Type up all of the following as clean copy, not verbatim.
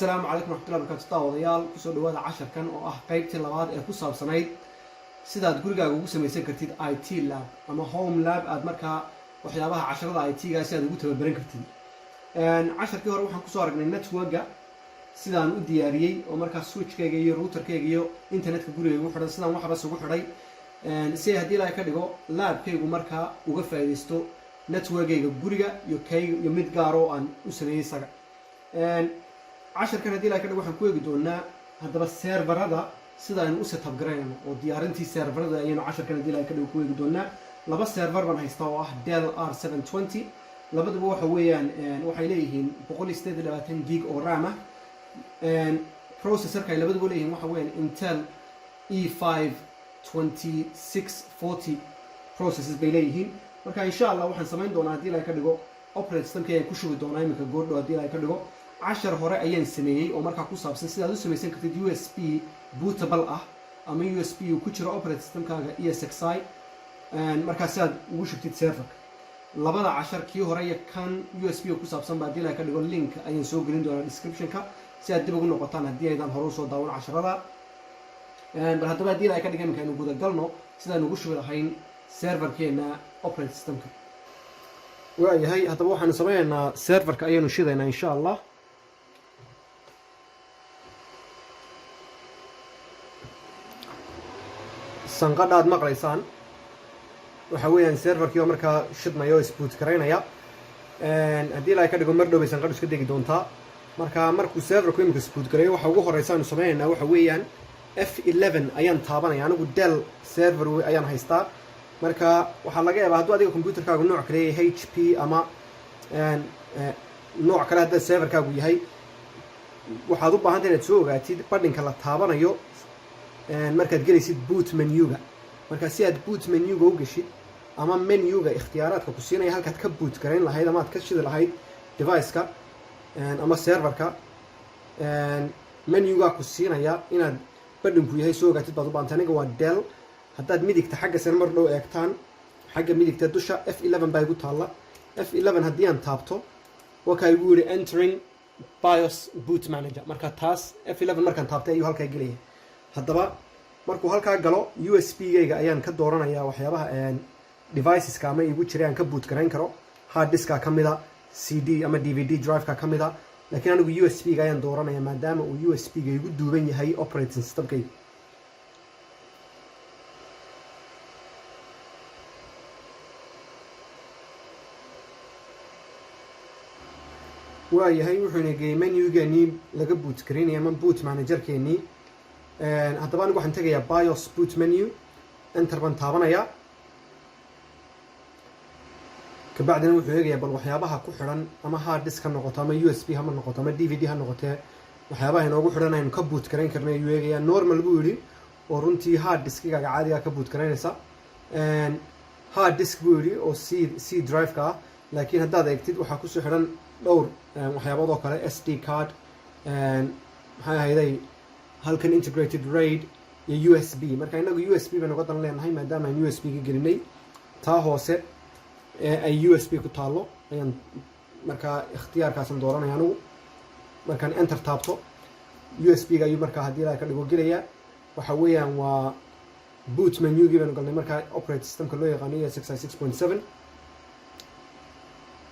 السلام عليكم ورحمة الله وبركاته وديال kusoo dhawaada casharkan oo ah qaybtii labaad ee ku saabsanayd sidaad gurigaaga ugu samaysan kartid IT lab ama home lab aad markaa waxyaabaha casharada IT-ga si aad ugu tababaran kartid casharkii hore waxaan kusoo aragnay network-ga sidaan u diyaariyay oo markaa switch-kayga iyo router-kayga iyo internet-ka gurigayga ugu xidhan sidaan waxba isugu xidhay si haddii la ka dhigo lab-kaygu markaa uga faa'iideysto network-gayga guriga iyo kayga iyo mid gaar oo aan u sameeyay isaga casharkan haddii la ka dhigo waxaan ku eegi doonaa haddaba serverada sida aynu u setup garaynayno oo diyaarintii serverada ayaynu casharkan haddii la ka dhigo ku eegi doonaa laba server baan haystaa oo ah Dell R720 labaduba waxa weeyaan waxay leeyihiin 128 gig oo RAM ah processorka ay labaduba leeyihiin waxa weeyaan Intel E5 2640 processors bay leeyihiin marka insha Allah waxaan samayn doonaa haddii la ka dhigo operating systemka ay ku shubi doonaa iminka goordhow haddii la ka dhigo cashar hore ayaan sameeyay oo markaa ku saabsan sidaad u samaysan kartid USB bootable ah ama USB ku jira operating systemkaaga ESXi markaa sidaad ugu shubtid server labada cashar kii hore iyo kan USB ku saabsan baa haddii la ka dhigo link ayaan soo gelin doonaa description-ka si aad dib ugu noqotaan haddii aydan hore usoo daawan casharada bal haddaba haddii la ka dhigo iminka aynu guda galno sidaan ugu shubi lahayn serverkeena operating systemka waayahay haddaba waxaanu sameynaynaa serverka ayaanu shidaynaa insha Allah sanqadhaad maqlaysaan waxa weeyaan serverkii oo markaa shidmaya oo isboot garaynaya haddii la ka dhigo mar dhow bay sanqadhu iska degi doontaa marka markuu serverku imika isboot garayo waxa ugu horeysa aanu sameynaynaa waxa weeyaan F11 ayaan taabanaya anigu Dell server ayaan haystaa marka waxaa laga yaabaa hadduu adiga computerkaagu nooc kale yahay HP ama nooc kale haddii serverkaagu yahay waxaad u baahan tahay inaad soo ogaatid badhinka la taabanayo markaad gelaysid boot menu-ga marka si aad boot menu-ga u gashid ama menu-ga ikhtiyaaraadka ku siinaya halkaad ka boot garayn lahayd ama aad ka shidi lahayd device-ka ama serverka menu-ga ku siinaya inaad badhinku yahay soo ogaatid baad u baahan tahay aniga waa Dell haddaad midigta xagga sare mar dhow eegtaan xagga midigta dusha F11 baa igu taalla F11 haddii aan taabto waxa igu yiri entering BIOS boot manager marka taas F11 markaan taabtay ayuu halkaa gelaya haddaba markuu halkaa galo USB-gayga ayaan ka dooranayaa waxyaabaha deviceska ama igu jiray aan ka boot garayn karo hard diska ka mida CD ama DVD drive-ka ka mida laakiin anigu USB-ga ayaan dooranayaa maadaama uu USB-ga igu duuban yahay operating systemkayga waayahay wuxuuna geeyay menu-geenii laga boot garaynaya ama boot manager-keenii haddaba anigu waxaan tegayaa BIOS boot menu enter baan taabanayaa kabacdina wuxuu eegayaa bal waxyaabaha ku xidhan ama hard disk ha noqoto ama USB ha noqoto ama DVD ha noqotee waxyaabaha inoogu xidhan aynu ka boot garayn karnay ayuu eegayaa normal buu yidhi oo runtii hard diskigaaga caadiga ka boot garaynaysa hard disk buu yidhi oo C drive-ka ah laakiin haddaad eegtid waxaa kusoo xidhan dhowr waxyaabood oo kale SD card maxay ahayday halkan integrated RAID iyo USB marka inagu USB baan uga dan leenahay maadaama aan USB ka gelinay taa hoose ay USB ku taalo ayaan markaa ikhtiyaarkaasan dooranaya anigu markaan enter taabto USB-ga ayuu markaa haddii la ka dhigo gelaya waxa weeyaan waa boot menu-gii baanu galnay markaa operating systemka loo yaqaano ESXi 6.7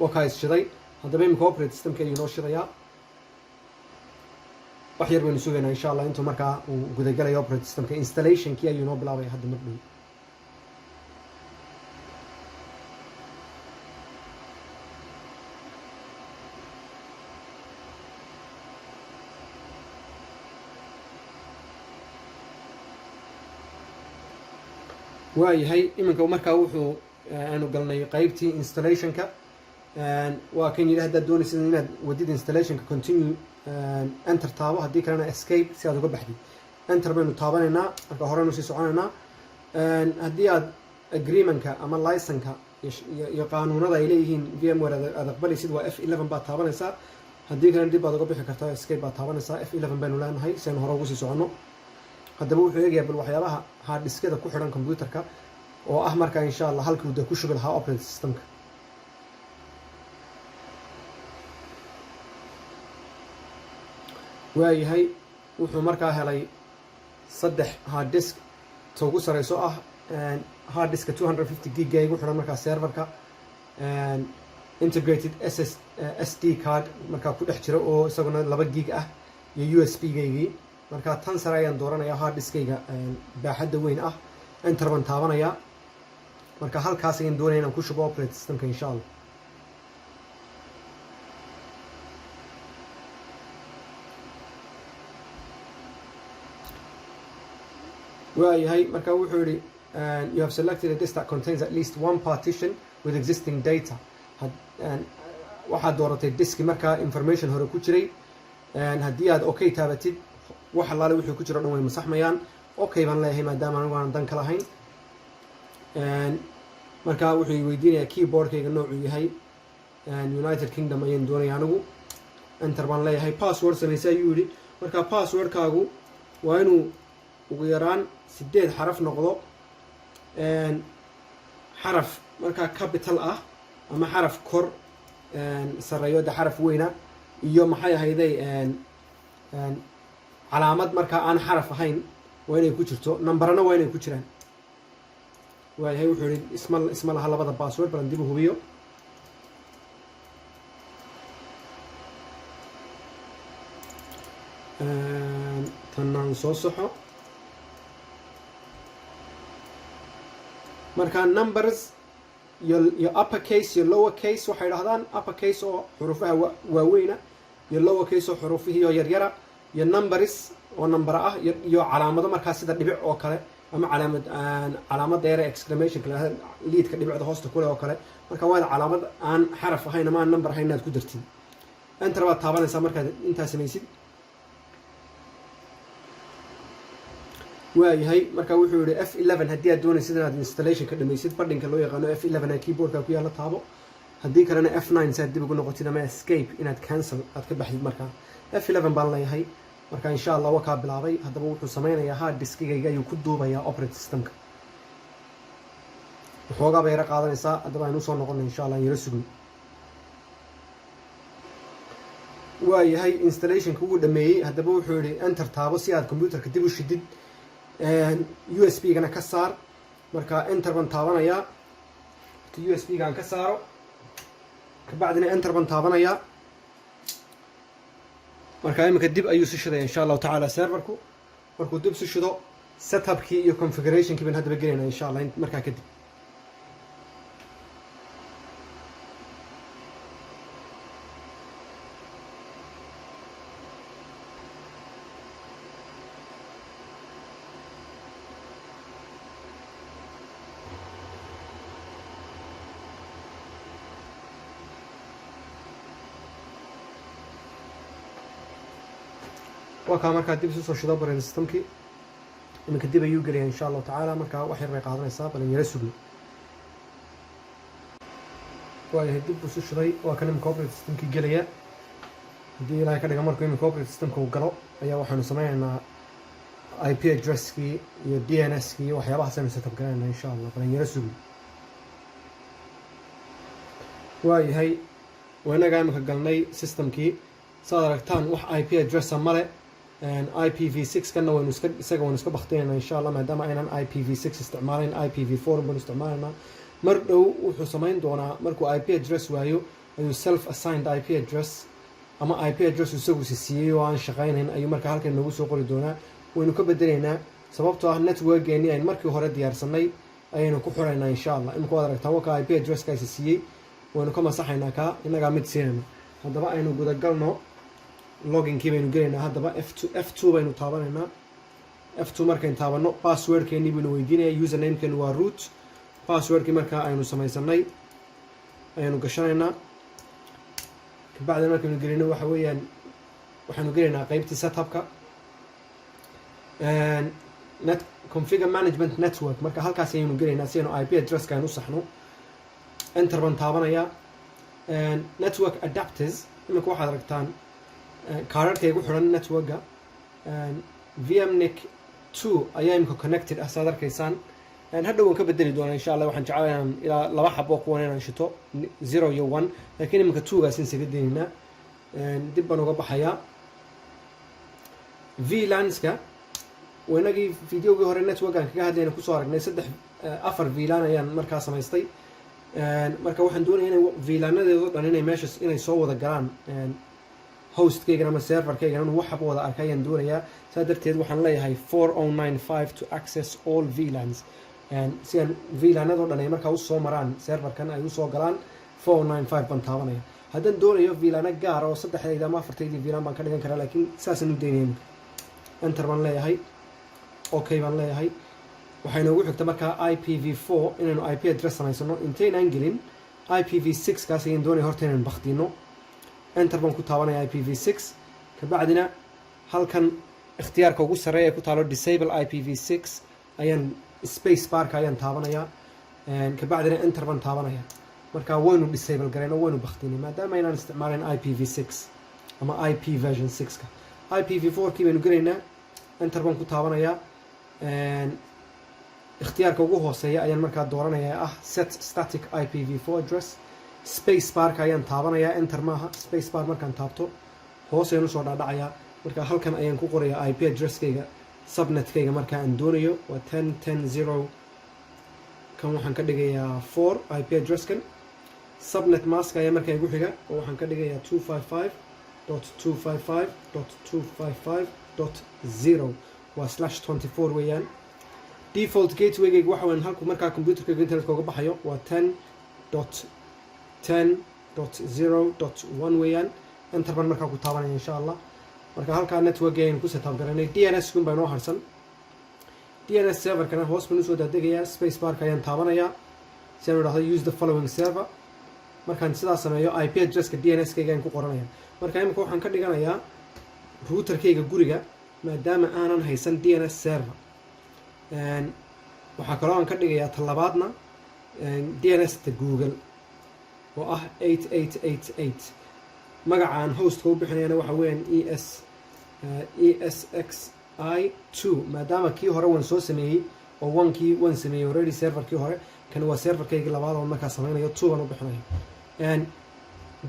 wakaa is shiday haddaba imika operating systemka ayuu noo shidayaa wax yar baynu sugaynaa insha Allah intuu markaa uu gudagalayo operating systemka installation-kii ayuu noo bilaabay hadda mar dhow waayahay iminka markaa wuxuu aanu galnay qaybtii installation-ka waa kan yidhi haddaad doonaysid inaad wadid installation-ka continue enter taabo haddii kalena escape si aad uga baxdid enter baynu taabanaynaa marka horeynu sii soconaynaa haddii aad agreement-ka ama license-ka iyo qaanuunada ay leeyihiin VMware aad aqbalaysid waa F11 baad taabanaysaa haddii kalena dib baad uga bixi kartaa escape baad taabanaysaa F11 baynu leenahay si aynu hore ugu sii soconno haddaba wuxuu eegayaa bal waxyaabaha hard diskada ku xidhan computerka oo ah markaa insha Allah halkii uu ku shubi lahaa operating systemka waayahay wuxuu markaa helay 3 hard disk ugu sareyso ah hard disk 250 gig igu xiran markaa serverka integrated SD card markaa ku dhex jira oo isaguna 2 gig ah iyo USB gaygii markaa tan sare ayaan dooranayaa hard diskayga baaxadda weyn ah enter baan taabanayaa marka halkaas ayaan doonaya inaan ku shubo operating systemka insha Allah waayahay marka wuxuu yidhi you have selected a disk that contains at least one partition with existing data waxaad dooratay diski markaa information hore ku jiray haddii aad okay taabatid wax allaale wixii ku jiro dhan way masaxmayaan okay baan leeyahay maadaama anigu aan dan ka lahayn markaa wuxuu weydiinayaa keyboardkayga noocuu yahay United Kingdom ayaan doonaya anigu enter baan leeyahay password samaysa ayuu yidhi markaa passwordkaagu waa inuu ugu yaraan 8 xaraf noqdo xaraf markaa capital ah ama xaraf kor sareeyo xaraf weyna iyo maxay ahayday calaamad markaa aan xaraf ahayn waa inay ku jirto numberna waa inay ku jiraan waayahay wuxuu yidhi isma laha labada password balan dib u hubiyo tanaan soo soxo markaa numbers iyo upper case iyo lower case waxay dhahdaan upper case oo xurufaha waaweyna iyo lower case oo xurufihii oo yaryara iyo numbers oo number ah iyo calaamado markaa sida dhibic oo kale ama calaamad dheer exclamation kale leadka dhibicda hoosta kule oo kale marka waa calaamad aan xaraf ahayn ama aan number ahayn aad ku dartid enter baad taabanaysaa markaad intaa samaysid waayahay marka wuxuu yidhi F11 haddii aad doonaysid inaad installation ka dhamaysid badhinka loo yaqaano F11 ee keyboardka ku yaala taabo haddii kalena F9 saad dib ugu noqotid ama escape inaad cancel aad ka baxdid markaa F11 baan leeyahay marka insha Allah waa ka bilaabay haddaba wuxuu sameynayaa hard diskigayga ayuu ku duubayaa operating systemka waxoogaa bay yara qaadanaysaa haddaba aynu soo noqono insha Allah yara sugno waayahay installationka ugu dhameeyey haddaba wuxuu yidhi enter taabo si aad computerka dib u shidid USB gana ka saar marka enter baan taabanayaa USB gaan ka saaro kabacdina enter baan taabanayaa marka imika dib ayuu si shiday insha Allah taala serverku markuu dib si shido setupkii iyo configurationkii baan hadaba gelinaa insha Allah marka kadib وكا marka dib soo shido operating systemki iminka dib ayuu galay insha Allah taala marka wax yar bay qaadanaysaa bal yara sugo waayahay dib soo shiday waa kan iminka operating systemki galaya hadii ilaahay ka dhiga markuu iminka operating systemka uu galo ayaa waxaanu sameynaynaa IP addresskii iyo DNS-kii waxyaabahaas aynu setup garanaynaa insha Allah bal yara sugo waayahay wanaga iminka galnay systemkii saad aragtaan wax IP address male IPv6 kana waynu iska baqteenaa insha Allah maadaama aynan IPv6 isticmaalin IPv4 baan isticmaalnaa mar dhow wuxuu sameyn doonaa markuu IP address waayo ayuu self assigned IP address ama IP address isagu siiyay oo aan shaqeynayn ayuu marka halkan nagu soo qori doonaa waynu ka bedeleynaa sababtoo ah network-geeni ay markii hore diyaarsanay ayaynu ku xiraynaa insha Allah imika waad aragtaan waa IP address-ka ay siiyay waynu ka masaxaynaa ka inaga mid siinayna haddaba aynu guda galno login-kii baynu gelaynaa haddaba F2 baynu taabanaynaa F2 markaynu taabano password-keennii baynu weydiinayaa username-keenu waa root password-kii markaa aynu samaysanay ayaynu gashanaynaa kabacdi markaynu gelino waxa weeyaan waxaanu gelaynaa qaybtii setup-ka configure management network marka halkaas ayaynu gelaynaa si aynu IP address-ka aynu u saxno enter baan taabanayaa network adapters imika waxaad aragtaan kaararka igu xiran network-ga VMNIC 2 ayaa imika connected ah saad arkaysaan hadhow waan ka bedeli doonaa insha Allah waxaan jeclahay inaan ilaa 2 xabo kuwan inaan shito 0 iyo 1 laakiin imika 2 gaas in isaga deynaa dib baan uga baxayaa VLANska wanagii videogii hore networkan kaga hadlayna kusoo aragnay afar VLAN ayaan markaa samaystay marka waxaan doonayaa inay VLANadeedo dhan inay meeshas inay soo wada galaan hostkaygan ama serverkaygan inuu wax wada arkay ayaan doonayaa saa darteed waxaan leeyahay 4095 to access all VLANs si aan VLANadoo dhan ay markaa usoo maraan serverkan ay usoo galaan 4095 baan taabanaya haddaan doonayo VLAna gaara oo 3 ama 4 VLAN baan ka dhigan karaa laakiin saasaan u daynayay enter baan leeyahay okay baan leeyahay waxay noogu xigta markaa IPv4 inaynu IP address samaysano intaynaan gelin IPv6 kaas ayaan doonaya horta inaynu bakhtino enter baan ku taabanaya IPv6 kabacdina halkan ikhtiyaarka ugu sareeya ku taalo disable IPv6 ayaan space barka ayaan taabanaya kabacdina enter baan taabanaya marka waynu disable gareyno waynu bakhtinay maadaama aynaan isticmaalin IPv6 ama IP version 6ka IPv4 kii baynu gelaynaa enter baan ku taabanaya ikhtiyaarka ugu hooseeya ayaan markaa dooranayaa set static IPv4 address space barka ayaan taabanaya enter maaha space bar markaan taabto hoos ayaan usoo dhaadhacayaa marka halkan ayaan ku qorayaa IP addresskayga subnetkayga markaa aan doonayo waa 10.10.0 kan waxaan ka dhigayaa 4 IP addresskan subnet mask ayaa markaa igu xiga oo waxaan ka dhigayaa 255.255.255.0 waa /24 weeyaan default gateway-gayga waxa weyn halku markaa computerkayga internetka uga baxayo waa 10.10.0.1 weeyaan enter baan markaa ku taabanaya insha allah marka halkaa network ayaan ku setup garanay DNS kun baa noo harsan DNS serverkana hoos baan usoo daadegayaa space barka ayaan taabanayaa si aan idhaahdo use the following server markaan sidaas sameeyo IP addresska DNS-kayga ayaan ku qoranaya marka imika waxaan ka dhiganayaa routerkayga guriga maadaama aanan haysan DNS server waxaa kaloo aan ka dhigayaa talabaadna DNS-ta Google oo ah 8888 magacaan hostka u bixinayana waxa weeyaan ESXi2 maadaama kii hore waan soo sameeyey oo wankii waan sameeyey already serverkii hore kan waa serverkaygii labaad oo markaa sameynayo 2 baan u bixinayo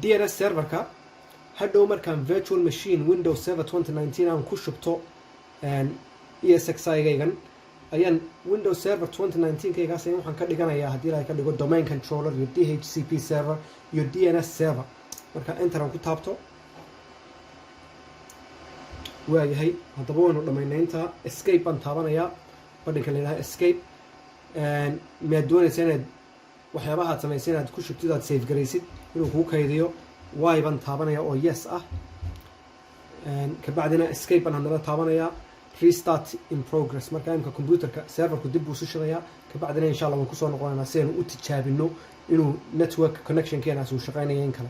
DNS serverka hadhow markaan virtual machine Windows Server 2019 aan ku shubto ESXi-gaygan ayaan Windows Server 2019-kaygaas ayaan waxaan ka dhiganayaa haddii la ka dhigo domain controller iyo DHCP server iyo DNS server marka enter aan ku taabto waayahay haddaba waynu dhammaynaynta escape baan taabanayaa badhinka la yidhaha escape miyaad doonaysa inaad waxyaabaha aad samaysay inaad ku shubtid aad save garaysid inuu kuu kaydiyo y baan taabanaya oo yes ah kabacdina escape baan haddana taabanayaa restart in progress marka imka computerka serverku dib buu sushidayaa kabacdina insha allah waan kusoo noqonaynaa si aynu u tijaabino inuu network connectionkeenaas uu shaqaynayo in kale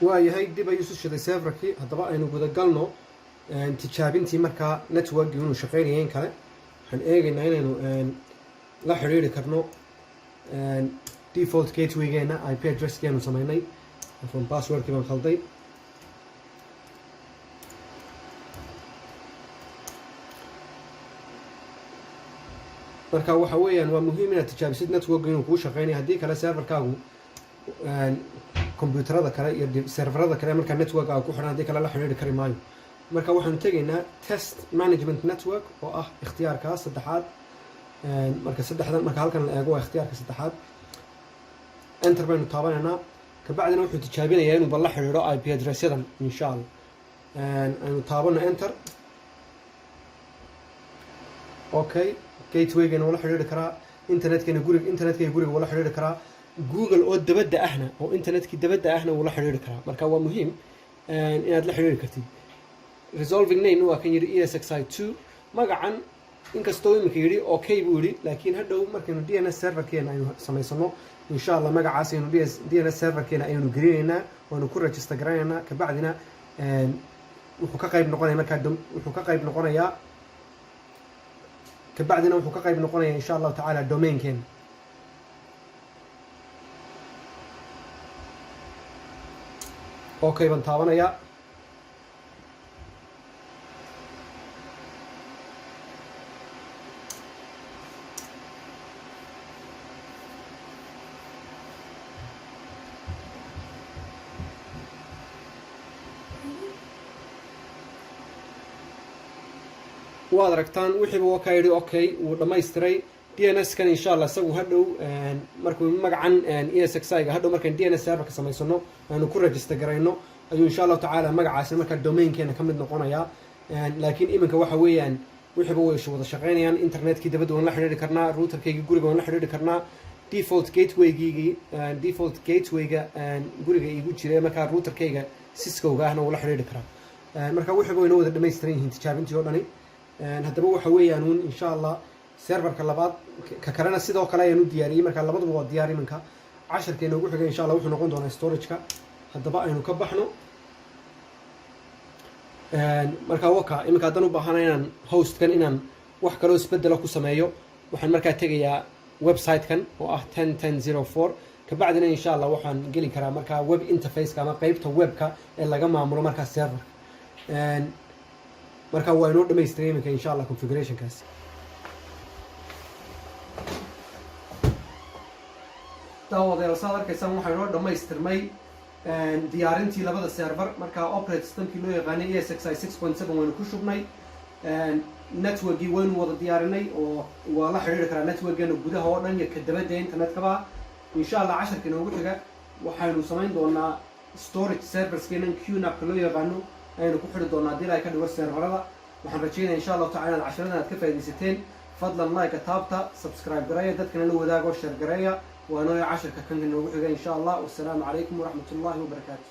waayahay dib ayuu isu shiday serverkii haddaba aynu gudagalno tijaabintii markaa networkii inuu shaqaynaya in kale waxaan eegaynaa inaynu la xiriiri karno default gateway-geena IP address-keenu sameynay afwan passwordkii baan khalday marka waxa weeyaan waa muhiim inaad tijaabisid network inuu kuu shaqaynayo haddii kale serverkaagu computerada kale iyo serverada kale markaa network-aaga ku xidhan haddii kale la xiriiri kari maayo marka waxaanu tegaynaa test management network oo ah ikhtiyaarkaas saddexaad marka halkan la eego waa ikhtiyaarka saddexaad enter baynu taabanaynaa kabacdina wuxuu tijaabinayaa inuu balla xiriiro IP address-yadan insha allah aynu taabano enter okay gateway-geena wala xiriiri karaa internetkayga guriga wala xiriiri karaa Google oo dabadda ahna oo internetkii dabadda ahna wala xiriiri karaa marka waa muhiim inaad la xiriiri kartid resolving name waa kan yiri ESXi2 magacan inkastoo imika yiri okay buu yiri laakiin hadhow markaynu DNS serverkeena aynu samaysano insha Allah magacaas aynu DNS serverkeena aynu gelinaynaa waanu ku register garanaynaa kabacdina wuxuu ka qayb noqonayaa markaa wuxuu ka qayb noqonayaa kabacdina wuxuu ka qayb noqonayaa insha Allah ta'ala domain-keena okay baan taabanayaa waad aragtaan wixiiba waa ka yidhi okay wuu dhammaystiray DNS kan insha Allah isagu hadhow markuu magacan ESXi ga hadhow markaan DNS server ka samaysano aanu ku register garayno ayuu insha Allah tacaala magacaasi marka domainkeena ka mid noqonaya laakiin iminka waxa weeyaan wixiiba way wada shaqeynayaan internetkii dabadda waan la xiriiri karnaa routerkayga guriga waan la xiriiri karnaa default gatewayga guriga igu jiray marka routerkayga Cisco-ga ahna wuu la xiriiri karaa marka wixiiba way wada dhammaystiran yihiin tijaabintii oo dhani haddaba waxa weeyaan insha Allah serverka labaad ka kalena sidoo kale ayaan u diyaariyey marka labaduba waa diyaar iminka casharkeena ugu xigay insha Allah wuxuu noqon doonaa storage-ka haddaba aynu ka baxno marka waka iminka haddaan u baahanahay inaan hostkan inaan wax kaloo isbedelo ku sameeyo waxaan markaa tegayaa website-kan oo ah 10.10.04 kabacdina insha Allah waxaan geli karaa markaa web interface-ka ama qaybta webka ee laga maamulo markaa server marka waa inoo dhammaystiray iminka insha Allah configuration-kaasi daawadeyaal saad arkaysaan waxaa inoo dhammaystirmay diyaarintii labada server marka operating systemkii loo yaqaanay ESXi 6.7 waynu ku shubnay networkii waynu wada diyaarinay oo waa la xiriiri karaa networkeena gudaha oo dhan iyo ka dabadda internetkaba insha Allah casharka inoogu xiga waxaynu samayn doonaa storage serverskeena QNAP-ka loo yaqaano ayaynu ku xidhi doonaa haddii ay ka dhigo serverada waxaan rajaynayaa insha Allah tacaala inaad casharadan aad ka faa'iidaysateen fadlan like taabta subscribe gareeya dadkana la wadaago share gareeya وأنا عشر كان نوجه إن شاء الله والسلام عليكم ورحمة الله وبركاته.